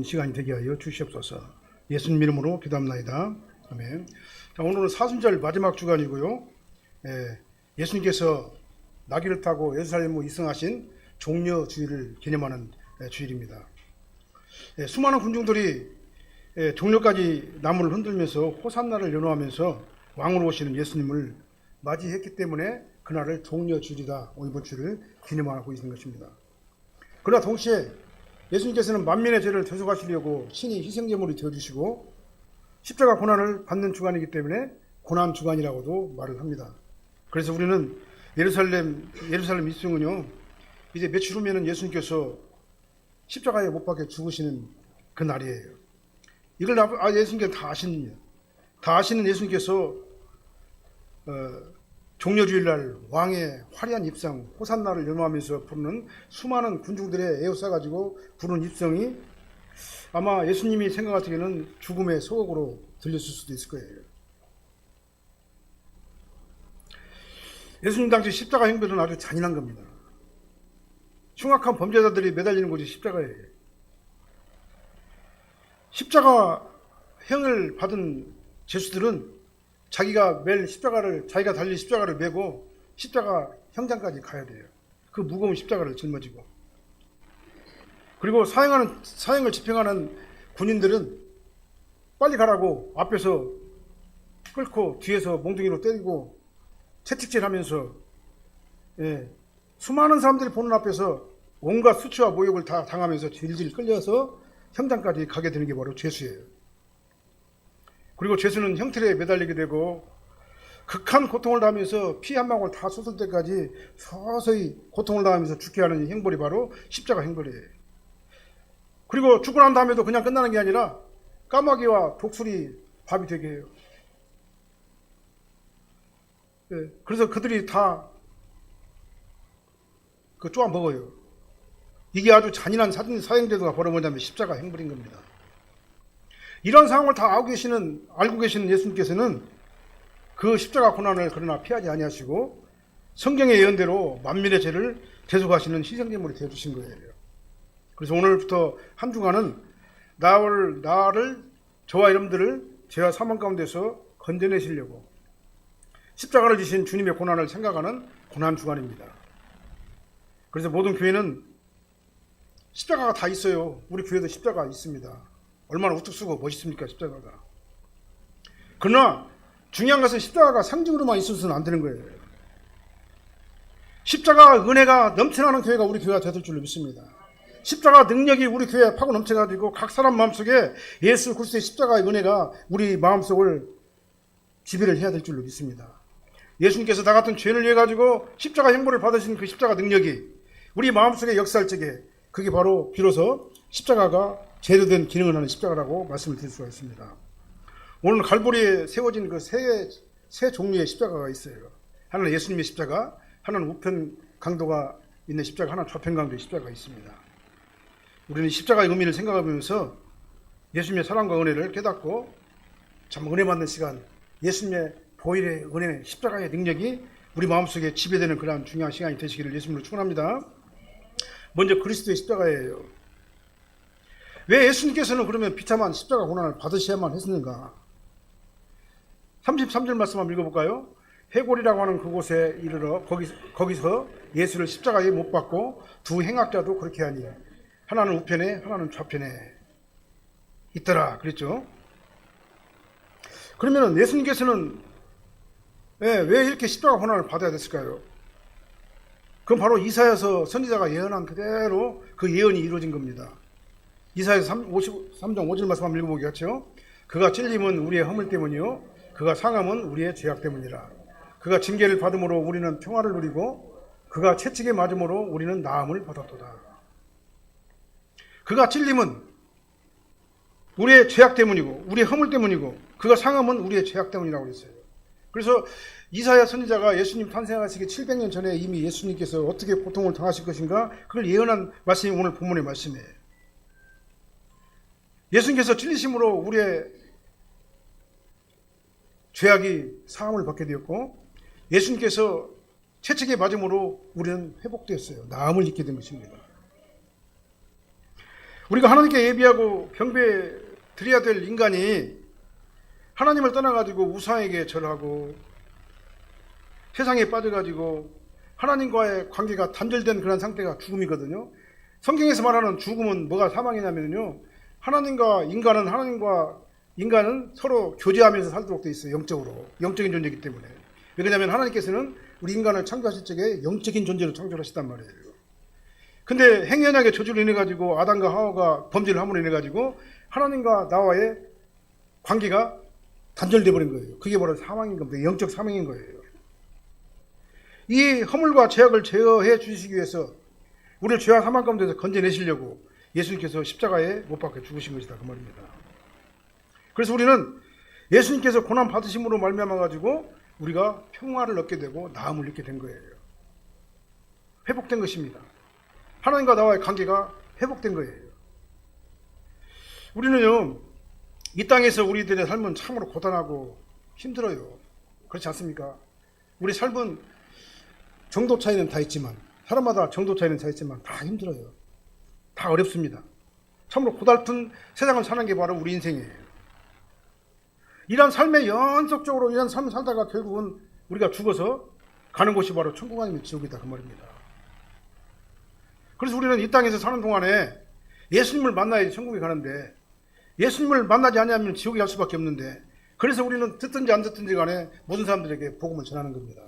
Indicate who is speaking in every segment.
Speaker 1: 시간이 되게 하여 주시옵소서. 예수님 이름으로 기도합나이다. 아멘. 자, 오늘은 사순절 마지막 주간이고요. 예수님께서 나귀를 타고 예루살렘으로 이승하신 종려주일을 기념하는 주일입니다. 수많은 군중들이 종려까지 나무를 흔들면서 호산나를 연호하면서 왕으로 오시는 예수님을 맞이했기 때문에 그날을 종려주일이다, 이번 주를 기념하고 있는 것입니다. 그러나 동시에 예수님께서는 만민의 죄를 대속하시려고 신이 희생제물이 되어주시고 십자가 고난을 받는 주간이기 때문에 고난 주간이라고도 말을 합니다. 그래서 우리는 예루살렘 입성은요, 이제 며칠 후면은 예수님께서 십자가에 못 박혀 죽으시는 그 날이에요. 이걸 예수님께서 다 아시는 예수님께서 종려주일날 왕의 화려한 입성, 호산나를 연호하면서 부르는 수많은 군중들의 에워싸가지고 부르는 입성이 아마 예수님이 생각하기에는 죽음의 소곡으로 들렸을 수도 있을 거예요. 예수님 당시 십자가 형벌은 아주 잔인한 겁니다. 흉악한 범죄자들이 매달리는 곳이 십자가예요. 십자가형을 받은 죄수들은 자기가 달릴 십자가를 메고 십자가 형장까지 가야 돼요. 그 무거운 십자가를 짊어지고. 그리고 사형을 집행하는 군인들은 빨리 가라고 앞에서 끌고 뒤에서 몽둥이로 때리고 채찍질하면서 수많은 사람들이 보는 앞에서 온갖 수치와 모욕을 다 당하면서 질질 끌려서 형장까지 가게 되는 게 바로 죄수예요. 그리고 죄수는 형틀에 매달리게 되고 극한 고통을 당하면서 피 한 방울 다 쏟을 때까지 서서히 고통을 당하면서 죽게 하는 형벌이 바로 십자가 형벌이에요. 그리고 죽고 난 다음에도 그냥 끝나는 게 아니라 까마귀와 독수리 밥이 되게 해요. 그래서 그들이 다 쪼아 먹어요. 이게 아주 잔인한 사형제도가 벌어지자면 십자가 형벌인 겁니다. 이런 상황을 다 알고 계시는 예수님께서는 그 십자가 고난을 그러나 피하지 아니하시고 성경의 예언대로 만민의 죄를 대속하시는 희생제물이 되어주신 거예요. 그래서 오늘부터 한 주간은 나를 저와 여러분들을 죄와 사망 가운데서 건져내시려고 십자가를 지신 주님의 고난을 생각하는 고난 주간입니다. 그래서 모든 교회는 십자가가 다 있어요. 우리 교회도 십자가 있습니다. 얼마나 우뚝 쓰고 멋있습니까, 십자가가. 그러나 중요한 것은 십자가가 상징으로만 있어서는 안 되는 거예요. 십자가 은혜가 넘쳐나는 교회가 우리 교회가 되될 줄로 믿습니다. 십자가 능력이 우리 교회에 파고 넘쳐가지고 각 사람 마음속에 예수 그리스도의 십자가의 은혜가 우리 마음속을 지배를 해야 될 줄로 믿습니다. 예수님께서 다 같은 죄를 위해 가지고 십자가 형벌을 받으신 그 십자가 능력이 우리 마음속에 역사할 적에 그게 바로 비로소 십자가가 제대로 된 기능을 하는 십자가라고 말씀을 드릴 수가 있습니다. 오늘 갈보리에 세워진 그 세 종류의 십자가가 있어요. 하나는 예수님의 십자가, 하나는 우편 강도가 있는 십자가, 하나는 좌편 강도의 십자가가 있습니다. 우리는 십자가의 의미를 생각하면서 예수님의 사랑과 은혜를 깨닫고 참 은혜 받는 시간, 예수님의 보혈의 은혜, 십자가의 능력이 우리 마음속에 지배되는 그러한 중요한 시간이 되시기를 예수님으로 축원합니다. 먼저 그리스도의 십자가예요. 왜 예수님께서는 그러면 비참한 십자가 고난을 받으셔야만 했는가? 33절 말씀 한번 읽어볼까요? 해골이라고 하는 그곳에 이르러 거기서 예수를 십자가에 못 박고 두 행악자도 그렇게 하니 하나는 우편에 하나는 좌편에 있더라 그랬죠. 그러면 예수님께서는 왜 이렇게 십자가 고난을 받아야 됐을까요? 그건 바로 이사야서 선지자가 예언한 그대로 그 예언이 이루어진 겁니다. 이사야서 53장 5절 말씀 한번 읽어보겠죠. 그가 찔림은 우리의 허물 때문이요 그가 상함은 우리의 죄악 때문이라. 그가 징계를 받음으로 우리는 평화를 누리고 그가 채찍에 맞음으로 우리는 나음을 받았도다. 그가 찔림은 우리의 죄악 때문이고 우리의 허물 때문이고 그가 상함은 우리의 죄악 때문이라고 그랬어요. 그래서 이사야 선지자가 예수님 탄생하시기 700년 전에 이미 예수님께서 어떻게 고통을 당하실 것인가 그걸 예언한 말씀이 오늘 본문의 말씀이에요. 예수님께서 찔리심으로 우리의 죄악이 사함을 받게 되었고 예수님께서 채찍에 맞음으로 우리는 회복되었어요. 나음을 입게 된 것입니다. 우리가 하나님께 예비하고 경배 드려야 될 인간이 하나님을 떠나가지고 우상에게 절하고 세상에 빠져가지고 하나님과의 관계가 단절된 그런 상태가 죽음이거든요. 성경에서 말하는 죽음은 뭐가 사망이냐면요, 하나님과 인간은 서로 교제하면서 살도록 돼 있어요. 영적으로. 영적인 존재이기 때문에. 왜냐하면 하나님께서는 우리 인간을 창조하실 적에 영적인 존재로 창조하셨단 말이에요. 근데 행연하게 저주를 인해가지고 아담과 하와가 범죄를 함으로 인해가지고 하나님과 나와의 관계가 단절돼 버린 거예요. 그게 바로 사망인 겁니다. 영적 사망인 거예요. 이 허물과 죄악을 제어해 주시기 위해서 우리를 죄와 사망 가운데서 건져내시려고 예수님께서 십자가에 못 박혀 죽으신 것이다, 그 말입니다. 그래서 우리는 예수님께서 고난 받으심으로 말미암아 가지고 우리가 평화를 얻게 되고 나음을 얻게 된 거예요. 회복된 것입니다. 하나님과 나와의 관계가 회복된 거예요. 우리는요, 이 땅에서 우리들의 삶은 참으로 고단하고 힘들어요. 그렇지 않습니까? 우리 삶은 정도 차이는 다 있지만, 사람마다 정도 차이는 다 있지만 다 힘들어요. 다 어렵습니다. 참으로 고달픈 세상을 사는 게 바로 우리 인생이에요. 이런 삶에 연속적으로 이런 삶을 살다가 결국은 우리가 죽어서 가는 곳이 바로 천국 아니면 지옥이다, 그 말입니다. 그래서 우리는 이 땅에서 사는 동안에 예수님을 만나야 천국에 가는데, 예수님을 만나지 않으면 지옥에 갈 수밖에 없는데, 그래서 우리는 듣든지 안 듣든지 간에 모든 사람들에게 복음을 전하는 겁니다.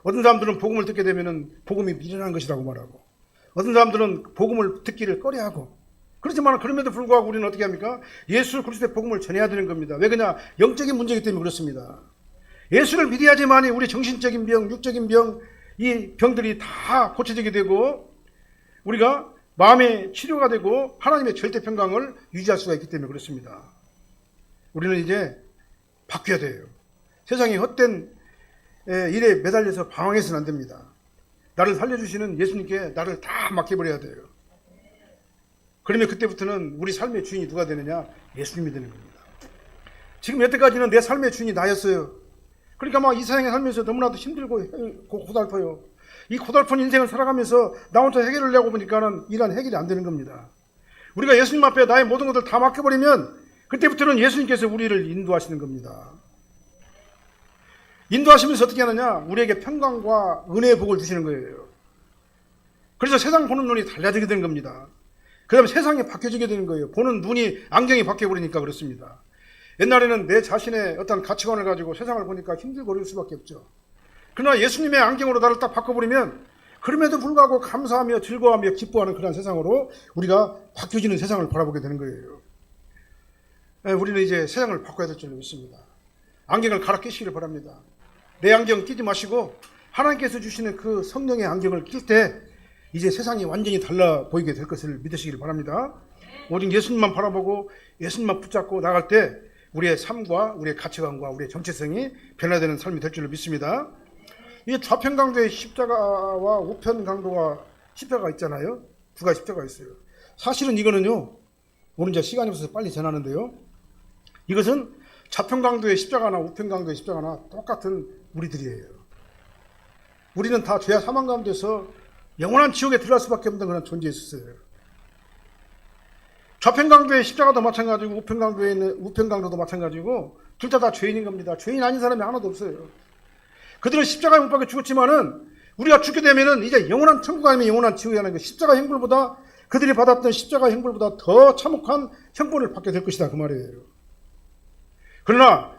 Speaker 1: 어떤 사람들은 복음을 듣게 되면 복음이 미련한 것이라고 말하고, 어떤 사람들은 복음을 듣기를 꺼려하고, 그렇지만 그럼에도 불구하고 우리는 어떻게 합니까? 예수 그리스도의 복음을 전해야 되는 겁니다. 왜 그러냐? 영적인 문제이기 때문에 그렇습니다. 예수를 믿어야지만이 우리 정신적인 병, 육적인 병, 이 병들이 다 고쳐지게 되고 우리가 마음의 치료가 되고 하나님의 절대 평강을 유지할 수가 있기 때문에 그렇습니다. 우리는 이제 바뀌어야 돼요. 세상이 헛된 일에 매달려서 방황해서는 안 됩니다. 나를 살려주시는 예수님께 나를 다 맡겨버려야 돼요. 그러면 그때부터는 우리 삶의 주인이 누가 되느냐? 예수님이 되는 겁니다. 지금 여태까지는 내 삶의 주인이 나였어요. 그러니까 막 이 세상에 살면서 너무나도 힘들고 고달퍼요. 이 고달픈 인생을 살아가면서 나 혼자 해결을 내고 보니까는 이런 해결이 안 되는 겁니다. 우리가 예수님 앞에 나의 모든 것을 다 맡겨버리면 그때부터는 예수님께서 우리를 인도하시는 겁니다. 인도하시면서 어떻게 하느냐? 우리에게 평강과 은혜의 복을 주시는 거예요. 그래서 세상 보는 눈이 달라지게 되는 겁니다. 그 다음에 세상이 바뀌어지게 되는 거예요. 보는 눈이, 안경이 바뀌어버리니까 그렇습니다. 옛날에는 내 자신의 어떤 가치관을 가지고 세상을 보니까 힘들고 어려울 수밖에 없죠. 그러나 예수님의 안경으로 나를 딱 바꿔버리면 그럼에도 불구하고 감사하며 즐거워하며 기뻐하는 그런 세상으로 우리가 바뀌어지는 세상을 바라보게 되는 거예요. 우리는 이제 세상을 바꿔야 될 줄 믿습니다. 안경을 갈아 끼시기를 바랍니다. 내 안경 끼지 마시고 하나님께서 주시는 그 성령의 안경을 낄 때 이제 세상이 완전히 달라 보이게 될 것을 믿으시기를 바랍니다. 오직 예수님만 바라보고 예수님만 붙잡고 나갈 때 우리의 삶과 우리의 가치관과 우리의 정체성이 변화되는 삶이 될 줄로 믿습니다. 이 좌편강도의 십자가와 우편강도가 십자가가 있잖아요. 두 가지 십자가가 있어요. 사실은 이거는요, 오늘 이제 시간이 없어서 빨리 전하는데요, 이것은 좌편강도의 십자가나 우편강도의 십자가나 똑같은 우리들이에요. 우리는 다 죄와 사망 가운데서 영원한 지옥에 들어갈 수밖에 없는 그런 존재였어요. 좌편강도의 십자가도 마찬가지고 우편강도에 있는 우편강도도 마찬가지고 둘 다 죄인인 겁니다. 죄인 아닌 사람이 하나도 없어요. 그들은 십자가에 못 박혀 죽었지만은 우리가 죽게 되면은 이제 영원한 천국 아니면 영원한 지옥이라는 거, 십자가 형벌보다, 그들이 받았던 십자가 형벌보다 더 참혹한 형벌을 받게 될 것이다, 그 말이에요. 그러나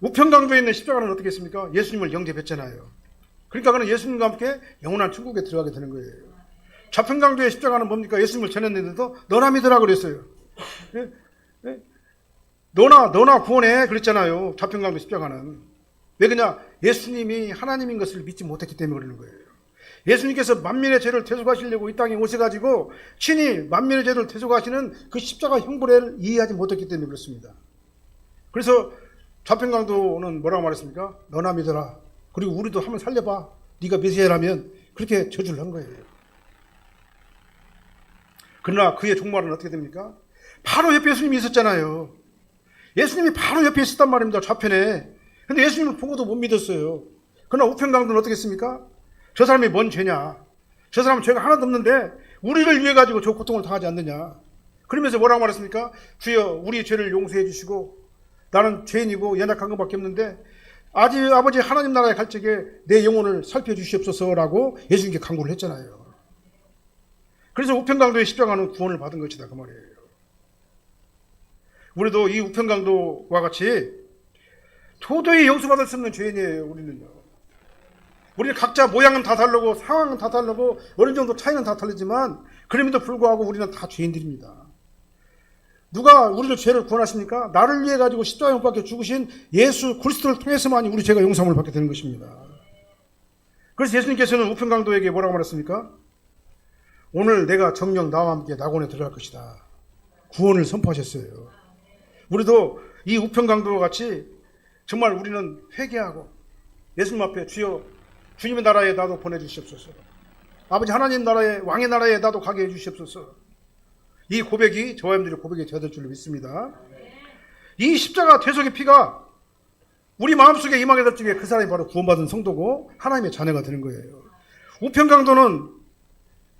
Speaker 1: 우편강도에 있는 십자가는 어떻게 했습니까? 예수님을 영접했잖아요. 그러니까 그는 예수님과 함께 영원한 천국에 들어가게 되는 거예요. 좌편강도의 십자가는 뭡니까? 예수님을 전했는데도 너나 믿으라 그랬어요. 너나 구원해 그랬잖아요. 좌편강도 십자가는. 왜 그러냐? 예수님이 하나님인 것을 믿지 못했기 때문에 그러는 거예요. 예수님께서 만민의 죄를 대속하시려고 이 땅에 오셔가지고 친히 만민의 죄를 대속하시는 그 십자가 형벌을 이해하지 못했기 때문에 그렇습니다. 그래서 좌편강도는 뭐라고 말했습니까? 너나 믿어라. 그리고 우리도 한번 살려봐. 네가 메시아라면. 그렇게 저주를 한 거예요. 그러나 그의 종말은 어떻게 됩니까? 바로 옆에 예수님이 있었잖아요. 예수님이 바로 옆에 있었단 말입니다. 좌편에. 근데 예수님을 보고도 못 믿었어요. 그러나 우편강도는 어떻게 했습니까? 저 사람이 뭔 죄냐? 저 사람은 죄가 하나도 없는데 우리를 위해 가지고 저 고통을 당하지 않느냐? 그러면서 뭐라고 말했습니까? 주여 우리 죄를 용서해 주시고 나는 죄인이고 연약한 것밖에 없는데 아버지 하나님 나라에 갈 적에 내 영혼을 살펴주시옵소서라고 예수님께 간구를 했잖아요. 그래서 우편강도의 십자가는 구원을 받은 것이다 그 말이에요. 우리도 이 우편강도와 같이 도저히 용서받을 수 없는 죄인이에요. 우리는 각자 모양은 다 다르고 상황은 다 다르고 어느 정도 차이는 다 다르지만 그럼에도 불구하고 우리는 다 죄인들입니다. 누가 우리를 죄를 구원하십니까? 나를 위해 가지고 십자가에 못 박혀 죽으신 예수 그리스도를 통해서만이 우리 죄가 용서함을 받게 되는 것입니다. 그래서 예수님께서는 우편강도에게 뭐라고 말했습니까? 오늘 내가 정녕 나와 함께 낙원에 들어갈 것이다. 구원을 선포하셨어요. 우리도 이 우편강도와 같이 정말 우리는 회개하고 예수님 앞에 주여 주님의 나라에 나도 보내주시옵소서. 아버지 하나님 나라에 왕의 나라에 나도 가게 해주시옵소서. 이 고백이 저와 여러분들의 고백이 되어야 될 줄로 믿습니다. 이 십자가 대속의 피가 우리 마음속에 임하게 될 적에 그 사람이 바로 구원받은 성도고 하나님의 자녀가 되는 거예요. 우편강도는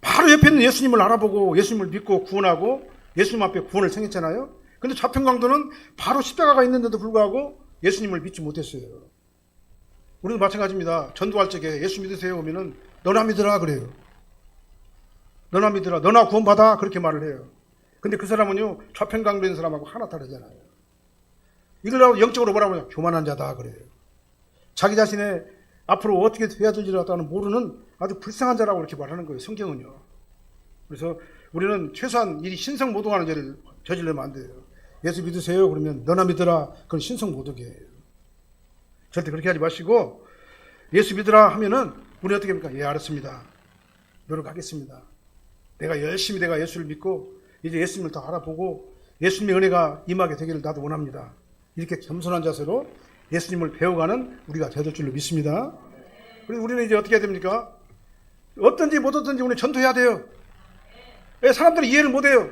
Speaker 1: 바로 옆에 있는 예수님을 알아보고 예수님을 믿고 구원하고 예수님 앞에 구원을 청했잖아요. 근데 좌편강도는 바로 십자가가 있는데도 불구하고 예수님을 믿지 못했어요. 우리도 마찬가지입니다. 전도할 적에 예수 믿으세요 오면은 너나 믿으라 그래요. 너나 믿으라. 너나 구원받아 그렇게 말을 해요. 근데 그 사람은요 좌편강도인 사람하고 하나 다르잖아요. 이걸 영적으로 뭐라고 하냐? 교만한 자다 그래요. 자기 자신의 앞으로 어떻게 해야 될지라도 모르는 아주 불쌍한 자라고 이렇게 말하는 거예요. 성경은요. 그래서 우리는 최소한 이 신성모독하는 죄를 저지르면 안 돼요. 예수 믿으세요 그러면 너나 믿으라. 그건 신성모독이에요. 절대 그렇게 하지 마시고 예수 믿으라 하면은 우리 어떻게 합니까? 예 알았습니다. 노력하겠습니다. 내가 열심히 내가 예수를 믿고 이제 예수님을 더 알아보고 예수님의 은혜가 임하게 되기를 나도 원합니다. 이렇게 겸손한 자세로 예수님을 배워가는 우리가 되어야 될 줄로 믿습니다. 그래서 우리는 이제 어떻게 해야 됩니까? 어떤지 못 어떤지 우리 전도해야 돼요. 왜 사람들이 이해를 못해요.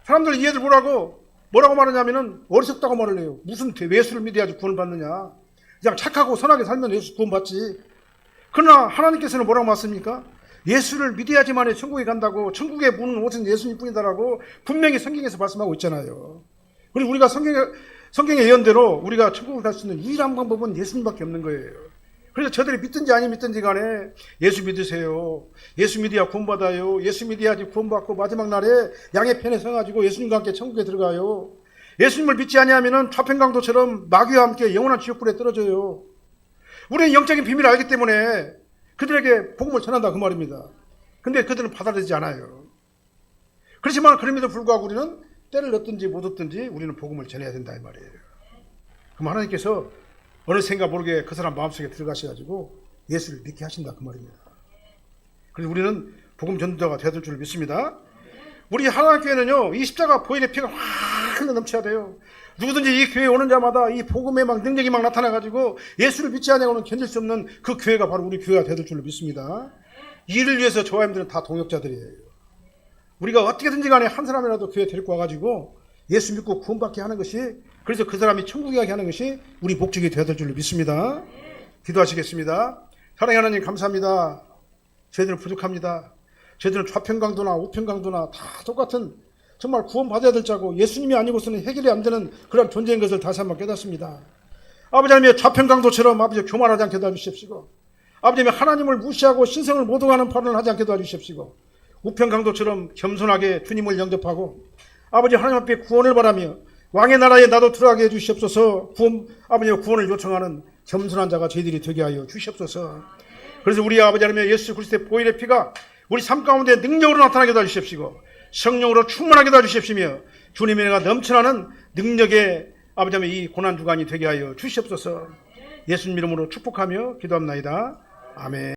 Speaker 1: 사람들 이해를 못하고 뭐라고 말하냐면은 어리석다고 말을 해요. 무슨 예수를 믿어야지 구원을 받느냐. 그냥 착하고 선하게 살면 예수 구원 받지. 그러나 하나님께서는 뭐라고 말씀입니까? 예수를 믿어야지만 천국에 간다고 천국의 문은 오직 예수님 뿐이다라고 분명히 성경에서 말씀하고 있잖아요. 그리고 우리가 성경의 예언대로 우리가 천국을 갈 수 있는 유일한 방법은 예수님밖에 없는 거예요. 그래서 저들이 믿든지 아니 믿든지 간에 예수 믿으세요. 예수 믿어야 구원받아요. 예수 믿어야지 구원받고 마지막 날에 양의 편에 서가지고 예수님과 함께 천국에 들어가요. 예수님을 믿지 아니하면 좌편강도처럼 마귀와 함께 영원한 지옥불에 떨어져요. 우리는 영적인 비밀을 알기 때문에 그들에게 복음을 전한다 그 말입니다. 근데 그들은 받아들이지 않아요. 그렇지만 그럼에도 불구하고 우리는 때를 얻든지 못 얻든지 우리는 복음을 전해야 된다 이 말이에요. 그럼 하나님께서 어느샌가 모르게 그 사람 마음속에 들어가셔가지고 예수를 믿게 하신다 그 말입니다. 그래서 우리는 복음 전도자가 되어야 될 줄 믿습니다. 우리 하나님교회는요 이 십자가 보혈의 피가 확 흘러 넘쳐야 돼요. 누구든지 이 교회에 오는 자마다 이 복음의 막 능력이 막 나타나가지고 예수를 믿지 않으면 견딜 수 없는 그 교회가 바로 우리 교회가 되어야 될 줄로 믿습니다. 이를 위해서 저와 여러분들은 다 동역자들이에요. 우리가 어떻게든지 간에 한 사람이라도 교회에 데리고 와가지고 예수 믿고 구원받게 하는 것이 그래서 그 사람이 천국에 가게 하는 것이 우리 목적이 되어야 될 줄로 믿습니다. 기도하시겠습니다. 사랑하는 하나님 감사합니다. 저희들은 부족합니다. 저희들은 좌편강도나 우편강도나 다 똑같은 정말 구원받아야 될 자고 예수님이 아니고서는 해결이 안 되는 그런 존재인 것을 다시 한번 깨닫습니다. 아버지 하나님의 좌편강도처럼 아버지 교만하지 않게 도와주십시고 아버지 하나님을 무시하고 신성을 모독하는 발언을 하지 않게 도와주십시고 우편강도처럼 겸손하게 주님을 영접하고 아버지 하나님 앞에 구원을 바라며 왕의 나라에 나도 들어가게 해주시옵소서. 아버지의 구원을 요청하는 겸손한 자가 저희들이 되게 하여 주시옵소서. 그래서 우리 아버지 하나님 예수 그리스도의 보혈의 피가 우리 삶 가운데 능력으로 나타나게 도와주십시고 성령으로 충만하게 도와주십시며 주님의 은혜가 넘쳐나는 능력의 아버지 하나님 이 고난주간이 되게 하여 주시옵소서. 예수님 이름으로 축복하며 기도합나이다. 아멘.